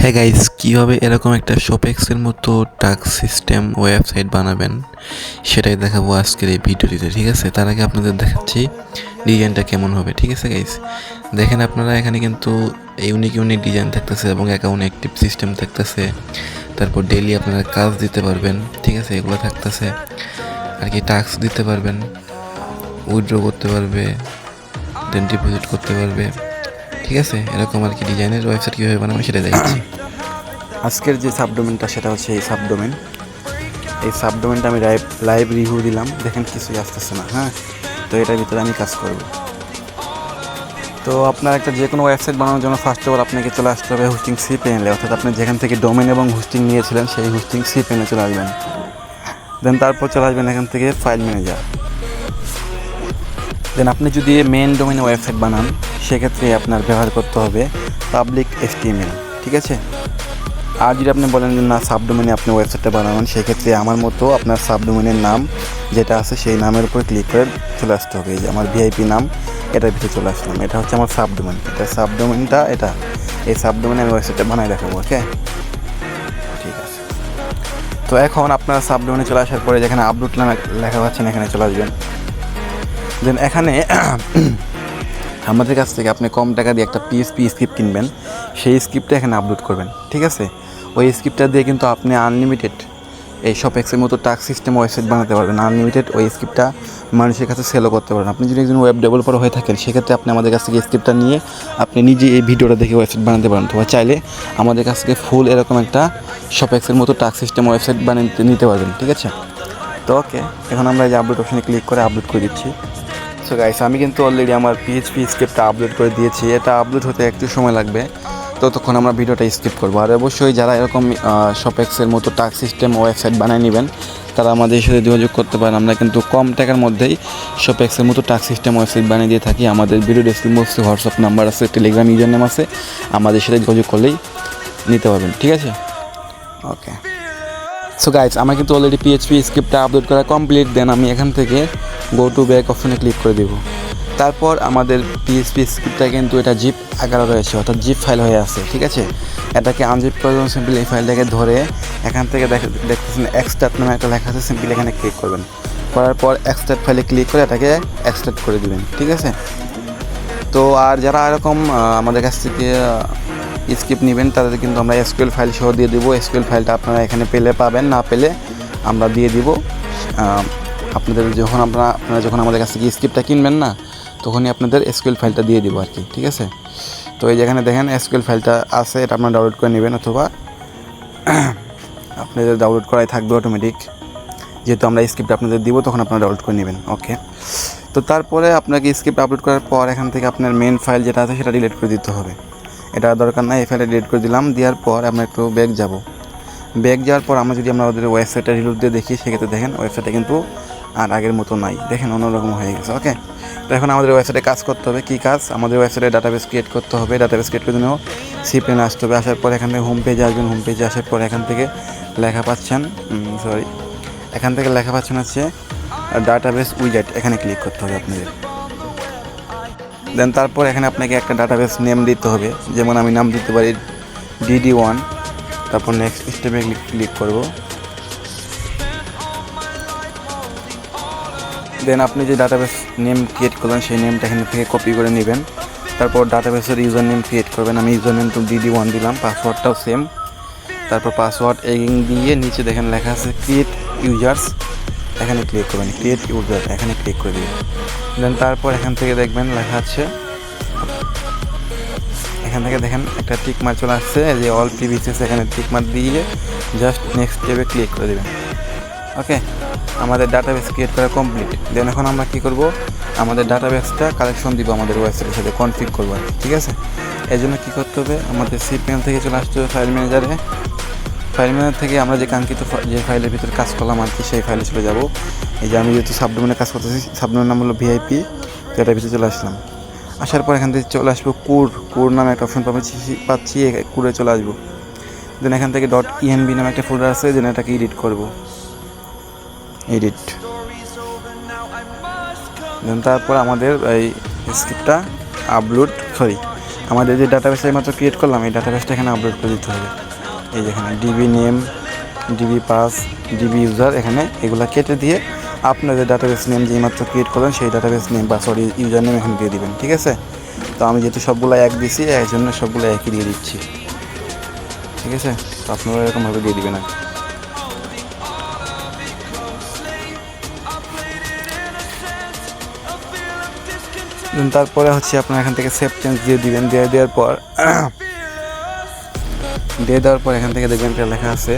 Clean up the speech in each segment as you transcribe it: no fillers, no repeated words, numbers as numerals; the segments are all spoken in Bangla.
হ্যাঁ গাইস, কীভাবে এরকম একটা শপেক্সের মতো টাস্ক সিস্টেম ওয়েবসাইট বানাবেন সেটাই দেখাবো আজকের এই ভিডিওটিতে। ঠিক আছে, তার আগে আপনাদের দেখাচ্ছি ডিজাইনটা কেমন হবে। ঠিক আছে গাইস, দেখেন আপনারা এখানে কিন্তু ইউনিক ইউনিক ডিজাইন থাকতেছে এবং অ্যাকাউন্ট অ্যাক্টিভ সিস্টেম থাকতেছে। তারপর ডেইলি আপনারা কাজ দিতে পারবেন। ঠিক আছে, এগুলো থাকতেছে আর কি। টাস্ক দিতে পারবেন, উইথড্র করতে পারবে, দেন ডিপোজিট করতে পারবে। ঠিক আছে, এরকম আর কি ডিজাইনের ওয়েবসাইট কীভাবে বানাবো সেটা দেখাচ্ছি। আজকের যে সাবডোমেনটা সেটা হচ্ছে এই সাবডোমেন। এই সাবডোমেনটা আমি লাইভ রিভিউ দিলাম, দেখেন কিছুই আসতেছে না। হ্যাঁ, তো এটার ভিতরে আমি কাজ করব। তো আপনার একটা যে কোনো ওয়েবসাইট বানানোর জন্য ফার্স্ট অফ অল আপনাকে চলে আসতে হবে হোস্টিং সি প্যানেলে, অর্থাৎ আপনি যেখান থেকে ডোমেন এবং হোস্টিং নিয়েছিলেন সেই হোস্টিং সি প্যানেলে চলে আসবেন। দেন তারপর চলে আসবেন এখান থেকে ফাইল ম্যানেজার। দেন আপনি যদি মেন ডোমেনে ওয়েবসাইট বানান সেক্ষেত্রে আপনার ব্যবহার করতে হবে পাবলিক HTML। ঠিক আছে, আর যদি আপনি বলেন যে না সাবডোমেনে আপনি ওয়েবসাইটটা বানাবেন, সেক্ষেত্রে আমার মতো আপনার সাবডোমেনের নাম যেটা আছে সেই নামের উপর ক্লিক করে চলে আসতে হবে। এই যে আমার ভিআইপি নাম, এটার ভিতরে চলে আসলাম। এটা হচ্ছে আমার সাবডোমেন, এটা সাবডোমেনটা এটা। এই সাবডোমেনে আমি ওয়েবসাইটটা বানাই দেখাবো। ওকে, ঠিক আছে। তো এখন আপনার সাবডোমেনে চলে আসার পরে যেখানে আপলোড লেখা পাচ্ছেন এখানে চলে আসবেন। দেন এখানে আমাদের কাছ থেকে আপনি কম টাকা দিয়ে একটা PHP স্ক্রিপ্ট কিনবেন, সেই স্ক্রিপ্টটা এখানে আপলোড করবেন। ঠিক আছে, ওই স্ক্রিপ্টটা দিয়ে কিন্তু আপনি আনলিমিটেড এই শপেক্সের মতো টাস্ক সিস্টেম ওয়েবসাইট বানাতে পারবেন। আনলিমিটেড ওই স্ক্রিপ্টটা মানুষের কাছে সেলও করতে পারবেন। আপনি যদি একজন ওয়েব ডেভেলপার হয়ে থাকেন সেক্ষেত্রে আপনি আমাদের কাছ থেকে স্ক্রিপ্টটা নিয়ে আপনি নিজে এই ভিডিওটা দেখে ওয়েবসাইট বানাতে পারেন। তো চাইলে আমাদের কাছ থেকে ফুল এরকম একটা শপেক্সের মতো টাস্ক সিস্টেম ওয়েবসাইট বানিয়ে নিতে পারবেন। ঠিক আছে, তো ওকে, এখন আমরা এই যে আপলোড অপশানে ক্লিক করে আপলোড করে দিচ্ছি। সো গাইস, আমি কিন্তু অলরেডি আমার PHP স্ক্রিপ্টটা আপলোড করে দিয়েছি। এটা আপলোড হতে একটু সময় লাগবে, ততক্ষণ আমরা ভিডিওটা স্কিপ করবো। আর অবশ্যই যারা এরকম শপেক্সের মতো টাস্ক সিস্টেম ওয়েবসাইট বানিয়ে নেবেন তারা আমাদের সাথে যোগাযোগ করতে পারেন। আমরা কিন্তু কম টাকার মধ্যেই শপেক্সের মতো টাস্ক সিস্টেম ওয়েবসাইট বানিয়ে দিয়ে থাকি। আমাদের ভিডিও ডেসক্রিপশন বক্সে হোয়াটসঅ্যাপ নাম্বার আছে, টেলিগ্রাম ইউজার নেম আছে, আমাদের সাথে যোগাযোগ করলেই নিতে পারবেন। ঠিক আছে, ওকে। সো গাইস, আমার কিন্তু অলরেডি PHP স্ক্রিপ্টটা আপলোড করা কমপ্লিট। দেন আমি এখান থেকে গো টু ব্যাক অপশনে ক্লিক করে দেব। তারপর আমাদের PHP স্ক্রিপ্টটা কিন্তু এটা জিপ আকারে রয়েছে, অর্থাৎ জিপ ফাইল হয়ে আছে। ঠিক আছে, এটাকে আনজিপ করে দেবেন। সিম্পলি এই ফাইলটাকে ধরে এখান থেকে দেখতেছেন এক্সট্রাক্ট নামে একটা লেখা আছে, সিম্পলি এখানে ক্লিক করবেন। করার পর এক্সট্রাক্ট ফাইলে ক্লিক করে এটাকে এক্সট্রাক্ট করে দিবেন। ঠিক আছে, তো আর যারা এরকম আমাদের কাছ থেকে স্ক্রিপ্ট নেবেন তাদের কিন্তু আমরা SQL ফাইল সহ দিয়ে দেবো। SQL ফাইলটা আপনারা এখানে পেলে পাবেন, না পেলে আমরা দিয়ে দিব। আপনাদের আপনারা যখন আমাদের কাছ থেকে স্ক্রিপ্টটা কিনবেন না, তখনই আপনাদের SQL ফাইলটা দিয়ে দিব আর কি। ঠিক আছে, তো এই যেখানে দেখেন SQL ফাইলটা আছে, এটা আপনারা ডাউনলোড করে নেবেন, অথবা আপনাদের ডাউনলোড করাই থাকবে অটোমেটিক। যেহেতু আমরা স্ক্রিপ্ট আপনাদের দিব তখন আপনারা ডাউনলোড করে নেবেন। ওকে, তো তারপরে আপনাকে স্ক্রিপ্ট আপলোড করার পর এখান থেকে আপনার মেন ফাইল যেটা আছে সেটা ডিলিট করে দিতে হবে। এটা দরকার নাই, এই ফাইলটা ডিলিট করে দিলাম। দেওয়ার পর আমরা একটু ব্যাক যাব। ব্যাক যাওয়ার পর আমরা যদি আমরা ওদের ওয়েবসাইটটা রিলোড দিয়ে দেখি, সেক্ষেত্রে দেখেন ওয়েবসাইটটা কিন্তু আর আগের মতো নাই, দেখেন অন্যরকম হয়ে গেছে। ওকে, তো এখন আমাদের ওয়েবসাইটে কাজ করতে হবে। কী কাজ? আমাদের ওয়েবসাইটে ডাটাবেস ক্রিয়েট করতে হবে। ডাটাবেস ক্রিয়েট করে জন্য সি প্লেনে আসতে হবে। আসার পর এখান থেকে হোম পেজে আসবেন। হোম পেজে আসার পর এখান থেকে লেখা পাচ্ছেন এখান থেকে লেখা পাচ্ছেন হচ্ছে ডাটাবেস উইজার্ড, এখানে ক্লিক করতে হবে আপনাদের। দেন তারপর এখানে আপনাকে একটা ডাটাবেস নেম দিতে হবে, যেমন আমি নাম দিতে পারি DD1। তারপর নেক্সট স্টেপে ক্লিক করব। দেন আপনি যে ডাটাবেস নেম ক্রিয়েট করবেন সেই নেমটা এখান থেকে কপি করে নেবেন। তারপর ডাটাবেসের ইউজার নেম ক্রিয়েট করবেন। আমি ইউজার নেম তো DD1 দিলাম, পাসওয়ার্ডটাও সেম। তারপর পাসওয়ার্ড এগিং দিয়ে নিচে দেখেন লেখা আছে ক্রিয়েট ইউজার্স, এখানে ক্লিক করবেন। ক্রিয়েট ইউজার এখানে ক্লিক করে দিবেন। দেন তারপর এখান থেকে দেখবেন লেখা আছে, এখান থেকে দেখেন একটা টিক মার্ক চলে আসছে যে অল প্রিভিয়াস, এখানে টিক মার্ক দিয়ে জাস্ট নেক্সট স্টেপে ক্লিক করে দেবেন। ওকে, আমাদের ডাটাবেস ক্রিয়েট করা কমপ্লিট। দেন এখন আমরা কী করব, আমাদের ডাটাবেসটা কালেকশন দিব আমাদের ওয়েবসাইটের সাথে কনফিগ করবো। ঠিক আছে, এই জন্য কী করতে হবে, আমাদের সি প্যানেল থেকে চলে আসতে হবে ফাইল ম্যানেজারে। ফাইল ম্যানেজার থেকে আমরা যে কাঙ্ক্ষিত যে ফাইলের ভিতরে কাজ করলাম আর কি, সেই ফাইলে চলে যাব। এই যে আমি যেহেতু সাবডোমেনে কাজ করতেছি, সাবডোমেনের নাম হলো VIP, তো এটার ভিতরে চলে আসলাম। আসার পর এখান থেকে চলে আসবো কুর নামে একটা অপশন পাচ্ছি, কুরে চলে আসবো। দেন এখান থেকে .env নামে একটা ফোল্ডার আছে, দেন এটাকে এডিট করব। এডিট, দেন তারপর আমাদের এই স্ক্রিপ্টটা আমাদের যে ডাটাবেসটা এইমাত্র ক্রিয়েট করলাম এই ডাটাবেসটা এখানে আপলোড করে দিতে হবে। এই যেখানে DB name, DB pass, DB user, এখানে এগুলো কেটে দিয়ে আপনার যে ডাটাবেস নেম যে এইমাত্র ক্রিয়েট করলেন সেই ডাটাবেস নেম বা সরি ইউজার নেম এখানে দিয়ে দিবেন, ঠিক আছে? তো আমি যেহেতু সবগুলো এক দিছি এই জন্য সবগুলো একই দিয়ে দিচ্ছি, ঠিক আছে? তো আপনারা এরকমভাবে দিয়ে দিবেন আর তারপরে হচ্ছে আপনার এখান থেকে সেভ চেঞ্জ দিয়ে দিবেন। দিয়ে দেওয়ার পর এখান থেকে দেখবেন একটা লেখা আছে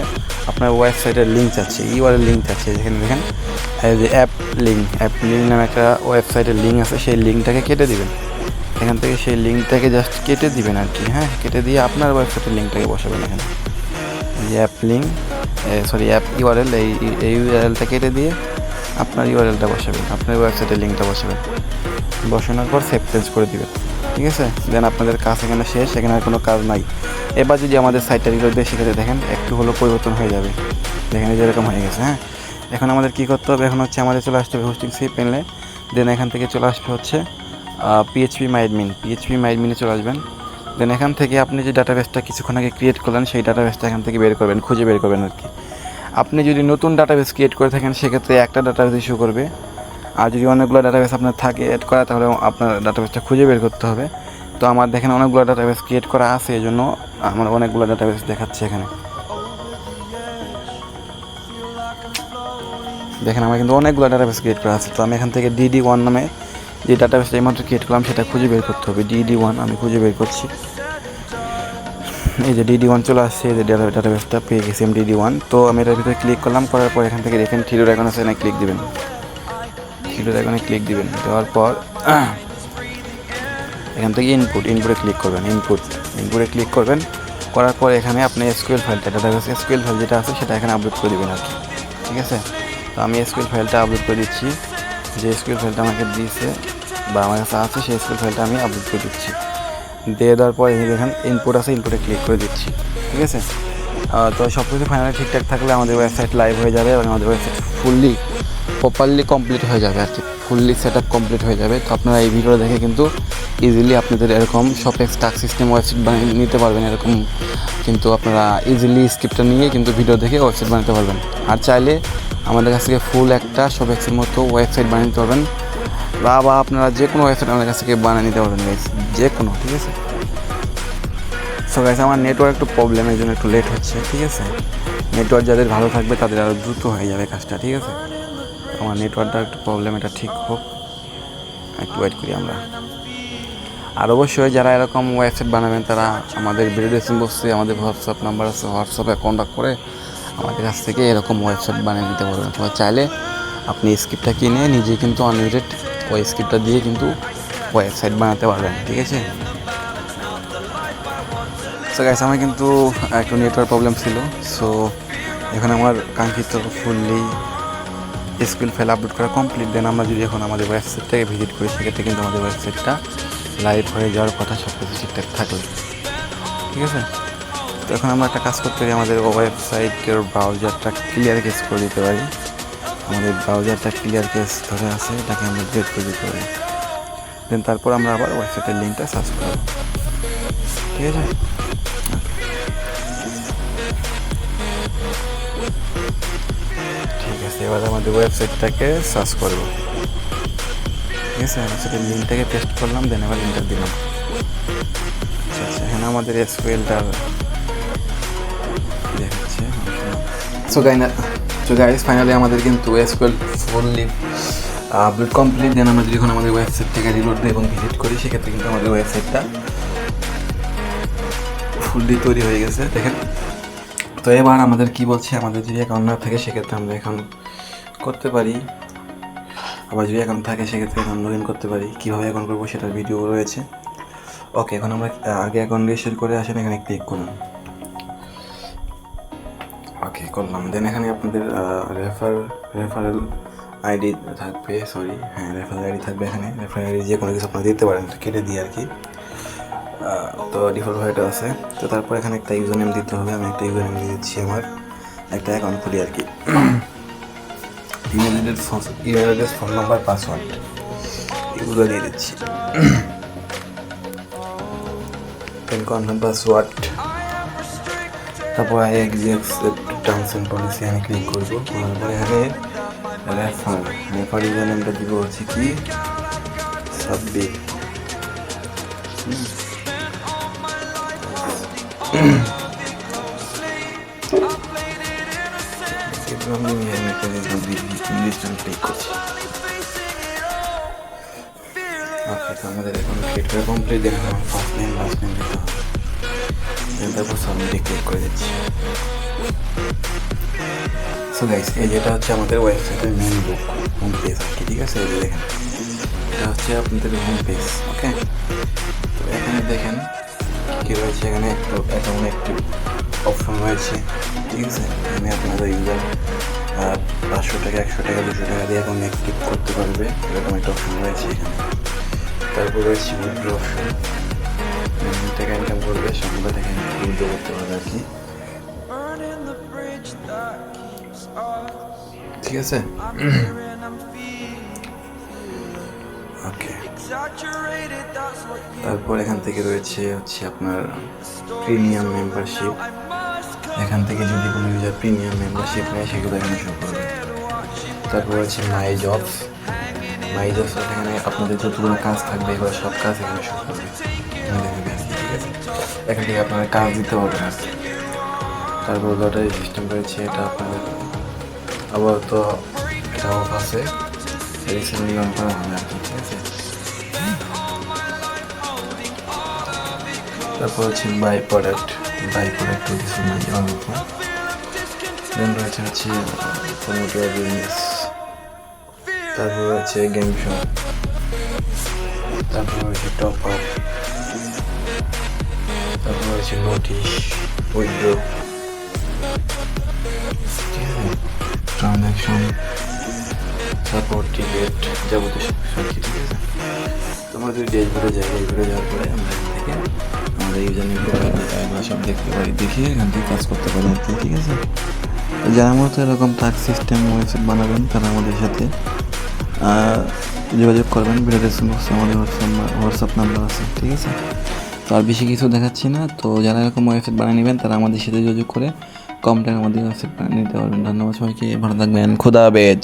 আপনার ওয়েবসাইটের লিঙ্ক চাচ্ছে, ইউআরএল লিঙ্ক চাচ্ছে। যেখানে দেখেন এই যে অ্যাপ লিঙ্ক নামে একটা ওয়েবসাইটের লিঙ্ক আছে, সেই লিঙ্কটাকে কেটে দিবেন। এখান থেকে সেই লিঙ্কটাকে জাস্ট কেটে দিবেন আর কি, হ্যাঁ, কেটে দিয়ে আপনার ওয়েবসাইটের লিঙ্কটাকে বসাবেন এখানে। এই অ্যাপ লিঙ্ক অ্যাপ ইউআরএল, এই ইউআরএলটা কেটে দিয়ে আপনার ইউআরএলটা বসাবেন, আপনার ওয়েবসাইটের লিঙ্কটা বসাবেন। বসানোর পর সেভ চেঞ্জ করে দিবেন, ঠিক আছে? দেন আপনাদের কাজ এখানে শেষ, এখানে আর কোনো কাজ নাই। এবার যদি আমাদের সাইটটা রিলোড দিয়ে সেক্ষেত্রে দেখেন একটু হলো পরিবর্তন হয়ে যাবে, দেখেন যেরকম হয়ে গেছে। হ্যাঁ, এখন আমাদের কী করতে হবে, এখন হচ্ছে আমাদের চলে আসতে হবে হোস্টিং সি প্যানেলে। দেন এখান থেকে চলে আসবে হচ্ছে পিএইচপি মাইডমিনে চলে আসবেন। দেন এখান থেকে আপনি যে ডাটাবেসটা কিছুক্ষণ আগে ক্রিয়েট করলেন সেই ডাটাবেসটা এখান থেকে বের করবেন, খুঁজে বের করবেন আর কি। আপনি যদি নতুন ডাটাবেস ক্রিয়েট করে থাকেন সেক্ষেত্রে একটা ডাটাবেস ইস্যু করবে, আর যদি অনেকগুলো ডাটাবেস আপনার থাকে অ্যাড করা তাহলে আপনার ডাটাবেসটা খুঁজে বের করতে হবে। তো আমার দেখেন অনেকগুলো ডাটাবেস ক্রিয়েট করা আছে, এই জন্য আমার অনেকগুলো ডাটাবেস দেখাচ্ছে এখানে। দেখেন আমার কিন্তু অনেকগুলো ডাটাবেস ক্রিয়েট করা আছে। তো আমি এখান থেকে DD1 নামে যে ডাটাবেসটা এইমাত্র ক্রিয়েট করলাম সেটা খুঁজে বের করতে হবে। DD1 আমি খুঁজে বের করছি। এই যে DD1 চলে আসছে, এই যে ডাটাবেসটা পেয়ে গেছি আমি DD1। তো আমি এটার ভিতরে ক্লিক করলাম, করার পর এখান থেকে দেখেন থ্রি ডট আইকন আছে, এখানে ক্লিক দিবেন। থ্রি ডট আইকনে ক্লিক দিবেন, দেওয়ার পর এখান থেকে ইনপুটে ক্লিক করবেন। ইনপুটে ক্লিক করবেন, করার পর এখানে আপনি এসকিউএল ফাইলটা, ডাটাবেস এসকিউএল ফাইল যেটা আছে সেটা এখানে আপলোড করে দেবেন আর কি, ঠিক আছে? তো আমি এসকিউএল ফাইলটা আপলোড করে দিচ্ছি। যে এসকিউএল ফাইলটা আমাকে দিয়েছে বা আমার কাছে আছে সেই এসকিউএল ফাইলটা আমি আপলোড করে দিচ্ছি। দিয়ে দেওয়ার পর দেখেন ইনপুট আছে, ইনপুটে ক্লিক করে দিচ্ছি, ঠিক আছে? তো সব কিছু ফাইনালি ঠিকঠাক থাকলে আমাদের ওয়েবসাইট লাইভ হয়ে যাবে এবং আমাদের ওয়েবসাইট প্রপারলি কমপ্লিট হয়ে যাবে আর কি, ফুললি সেট আপ কমপ্লিট হয়ে যাবে। তো আপনারা এই ভিডিও দেখে কিন্তু ইজিলি আপনাদের এরকম শপেক্স টাস্ক সিস্টেম ওয়েবসাইট বানিয়ে নিতে পারবেন এরকম, কিন্তু আপনারা ইজিলি স্ক্রিপ্টটা নিয়ে কিন্তু ভিডিও দেখে ওয়েবসাইট বানাতে পারবেন। আর চাইলে আমাদের কাছ থেকে ফুল একটা শপেক্সের মতো ওয়েবসাইট বানিয়ে নিতে পারবেন, বা আপনারা যে কোনো ওয়েবসাইট আমাদের কাছ থেকে বানিয়ে নিতে পারবেন গাইস, যে কোনো, ঠিক আছে? সো গাইস আমার নেটওয়ার্ক একটু প্রবলেম, এই জন্য একটু লেট হচ্ছে, ঠিক আছে? নেটওয়ার্ক যাদের ভালো থাকবে তাদের আরও দ্রুত হয়ে যাবে কাজটা, ঠিক আছে? আমার নেটওয়ার্কটা একটু প্রবলেম, এটা ঠিক হোক, একটু ওয়েট করি আমরা। আর অবশ্যই যারা এরকম ওয়েবসাইট বানাবেন তারা আমাদের ভিডিও ডেসক্রিপশন বক্সে আমাদের হোয়াটসঅ্যাপ নাম্বার আছে, হোয়াটসঅ্যাপে কন্ট্যাক্ট করে আমাদের কাছ থেকে এরকম ওয়েবসাইট বানিয়ে নিতে পারবেন। অথবা চাইলে আপনি স্ক্রিপ্টটা কিনে নিজে কিন্তু আনলিমিটেড ওই স্ক্রিপ্টটা দিয়ে কিন্তু ওয়েবসাইট বানাতে পারবেন, ঠিক আছে? সো গাইস আমার কিন্তু একটু নেটওয়ার্ক প্রবলেম ছিল, সো এখন আমার কাঙ্ক্ষিত ফুললি এসকিউএল ফাইল আপলোড করা কমপ্লিট। দেন আমরা যদি এখন আমাদের ওয়েবসাইটটাকে ভিজিট করি সেক্ষেত্রে কিন্তু আমাদের ওয়েবসাইটটা লাইভ হয়ে যাওয়ার কথা, সব কিছু ঠিকঠাক থাকলে, ঠিক আছে? তো এখন আমরা একটা কাজ করতে পারি, আমাদের ওয়েবসাইটের ব্রাউজারটা ক্লিয়ার কেস করে দিতে পারি। আমাদের ব্রাউজারটা ক্লিয়ার কেস ধরে আছে, এটাকে আমরা ডিলিট করে দিতে পারি। দেন তারপর আমরা আবার ওয়েবসাইটের লিঙ্কটা সার্চ করব, ঠিক আছে? ঠিক আছে, এবার আমাদের ওয়েবসাইটটাকে সার্চ করব, ঠিক আছে? ওয়েবসাইটের লিঙ্কটাকে পেস্ট করলাম, দেন এবার লিঙ্কটা দিলাম। আচ্ছা, এখানে আমাদের এসকিউএলটা দেখাচ্ছে। সো গাইস ফাইনালি আমাদের কিন্তু এসকিউএল ফুললি আপলোড কমপ্লিট। দেন আমরা যখন আমাদের ওয়েবসাইটটাকে রিলোড দিই এবং ভিজিট করি সেক্ষেত্রে কিন্তু আমাদের ওয়েবসাইটটা ফুললি তৈরি হয়ে গেছে, দেখেন। তো এবার আমাদের কি বলছে, আমাদের যদি অ্যাকাউন্ট না থাকে সেক্ষেত্রে আমরা অ্যাকাউন্ট করতে পারি, আবার যদি অ্যাকাউন্ট থাকে সেক্ষেত্রে অ্যাকাউন্ট লগ ইন করতে পারি। কীভাবে অ্যাকাউন্ট করবো সেটার ভিডিও রয়েছে। ওকে, এখন আমরা আগে অ্যাকাউন্ট রেজিস্টার করে আসেন, এখানে ক্লিক করুন। ওকে করলাম। দেন এখানে আপনাদের রেফারেল আইডি থাকবে, রেফারেল আইডি থাকবে। এখানে রেফারেল আইডি যে কোনো কিছু আপনারা দিতে পারেন, কেটে দিয়ে আর কি। তো ডিফল্ট হয়ে আছে। তো তারপর এখানে একটা ইউজার নেম দিতে হবে, আমি একটা ইউজার নেম দিয়ে দিচ্ছি, আমার একটা অ্যাকাউন্ট খুলি আর কি। Email address, phone number, password এগুলো দিয়ে দিচ্ছি। দেন কনফার্ম পাসওয়ার্ড, তারপর অ্যাকসেপ্ট টার্মস অ্যান্ড পলিসি আমি ক্লিক করবো। করার পরে এখানে রেফার ইউজার নেমটা দিব হচ্ছে কি সাব্বির। ক্লিক করছি। ওকে, তো আমাদের এখন ক্রিয়েট করা কমপ্লিট। দেখুন আমার ফার্স্ট নেম লাস্ট নেম দিতে হবে, তারপর সাবমিটে ক্লিক করে দিচ্ছি। সো গাইস, এই যেটা হচ্ছে আমাদের ওয়েবসাইটের মেন বুক হোম পেজ আর কি, ঠিক আছে? এই যে দেখেন, এটা হচ্ছে আপনাদের হোম পেজ। ওকে, তো এখানে দেখেন কী রয়েছে, এখানে একটু অ্যাকাউন্ট অ্যাক্টিভ অপশন রয়েছে, ঠিক আছে? এখানে আপনাদের ইউজার 500 টাকা 100 টাকা 200 টাকা দিয়ে অ্যাকাউন্ট অ্যাক্টিভ করতে পারবে, এরকম একটা অপশন রয়েছে এখানে। তারপর রয়েছে উইথড্র অপশন, টাকা ইনকাম করবে, সবগুলো টাকা উইথড্র করতে পারবে আর কি, ঠিক আছে? ওকে, তারপর এখান থেকে রয়েছে হচ্ছে আপনার প্রিমিয়াম মেম্বারশিপ। এখান থেকে যদি কোনো ইউজার প্রিমিয়াম মেম্বারশিপ নেয় সেগুলো এখানে শো করবে। তারপর হচ্ছে মাই জবস এখানে আপনাদের যতগুলো কাজ থাকবে এগুলো সব কাজ এখানে শো করবে, ঠিক আছে? এখান থেকে আপনারা কাজ দিতে পারবেন আর কি। তারপর লটারি সিস্টেম রয়েছে, এটা আপনাদের আপাতত এটা অফ আছে, রিসেন্টলি অন করা হবে আর কি, ঠিক আছে? তারপর হচ্ছে বাই প্রোডাক্ট কিছু নাই অল্প। দেন রয়েছে হচ্ছে প্রমোট ইউর বিজনেস, তারপর হচ্ছে গেম শো, তারপর হচ্ছে টপ আপ, তারপর হচ্ছে notice, withdraw, transaction, support, ticket, যাবতীয় সব কিছু, ঠিক আছে? তোমরা যদি ড্যাশবোর্ডে যাওয়ার পরে আমরা এখান থেকে আমাদের ইউজার নেম এগুলো সব দেখতে পারি, দেখে এখান থেকে কাজ করতে পারি আর কি, ঠিক আছে? যারা মতো এরকম টাস্ক সিস্টেম ওয়েবসাইট বানাবেন তারা আমাদের সাথে যোগাযোগ করবেন। ভিডিও ডেসক্রিপশন বক্সে আমাদের হোয়াটসঅ্যাপ নাম্বার আছে, ঠিক আছে? তো আর বেশি কিছু দেখাচ্ছি না। তো যারা এরকম ওয়েবসাইট বানিয়ে নেবেন তারা আমাদের সাথে যোগাযোগ করে কম টাকা আমাদের ওয়েবসাইট বানিয়ে নিতে পারবেন। ধন্যবাদ সবাইকে, ভালো থাকবেন, খোদা হাফেজ।